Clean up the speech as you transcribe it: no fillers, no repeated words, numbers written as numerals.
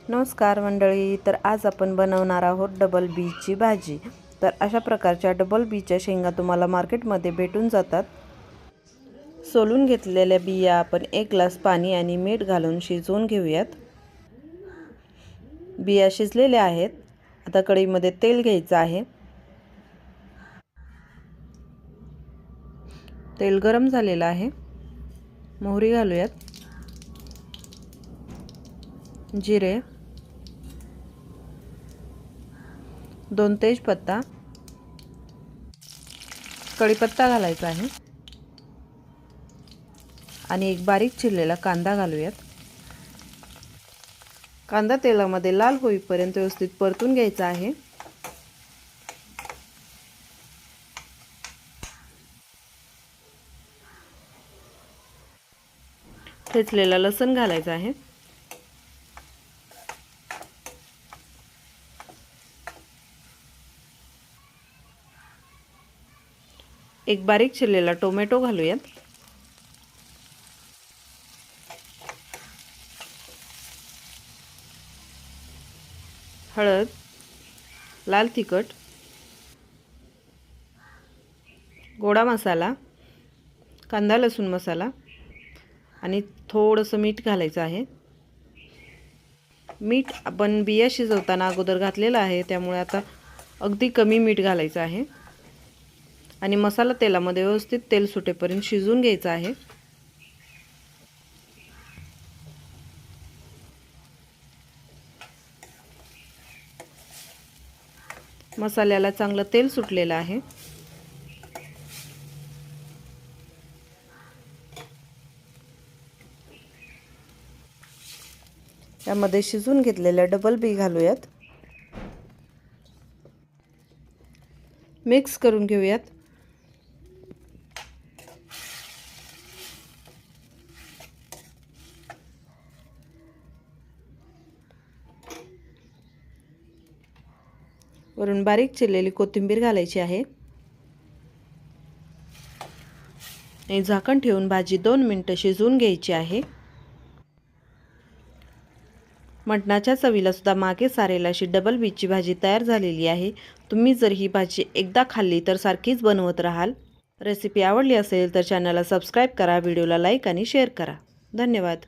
नमस्कार मंडळी, तर आज आपण बनवणार आहोत डबल बीची भाजी। तर अशा प्रकारच्या डबल बीच्या शेंगा तुम्हाला मार्केटमध्ये भेटून जातात। सोलून घेतलेल्या बिया आपण 1 ग्लास पाणी आणि मीठ घालून शिजवून घेऊयात। बिया शिजलेल्या आहेत। आता कढईमध्ये तेल घ्यायचं आहे। तेल गरम झालेलं आहे। मोहरी घालूयात, जिरे, 2 तेजपत्ता, कढीपत्ता घालायचा आहे आणि एक बारीक चिरलेला कांदा घालूयात। कांदा तेलामध्ये लाल होईपर्यंत व्यवस्थित परतून घ्यायचा आहे। ठेचलेला लसूण घालायचा आहे। एक बारीक चिरलेला टोमॅटो घालूयात। हळद, लाल तिखट, गोडा मसाला, कांदा लसूण मसाला आणि थोडंसं मीठ घालायचं आहे। मीठ आपण बिया शिजवताना अगोदर घातलेलं आहे, त्यामुळे आता अगदी कमी मीठ घालायचं आहे आणि मसाला तेलामध्ये व्यवस्थित तेल सुटेपर्यंत शिजवून घ्यायचा आहे। मसाल्याला चांगलं तेल सुटलेलं आहे। यामध्ये शिजवून घेतलेल्या डबल बी घालूयात, मिक्स करून घेऊयात। वरून बारीक चिरलेली कोथिंबीर घालायची आहे आणि झाकण ठेवून भाजी 2 मिनिटं शिजवून घ्यायची आहे। मटणाच्या चवीला सुद्धा मागे सारेल अशी डबल बीची भाजी तयार झालेली आहे। तुम्ही जर ही भाजी एकदा खाल्ली तर सारखीच बनवत राहाल। रेसिपी आवडली असेल तर चॅनलला सबस्क्राईब करा, व्हिडिओला लाईक आणि शेअर करा। धन्यवाद।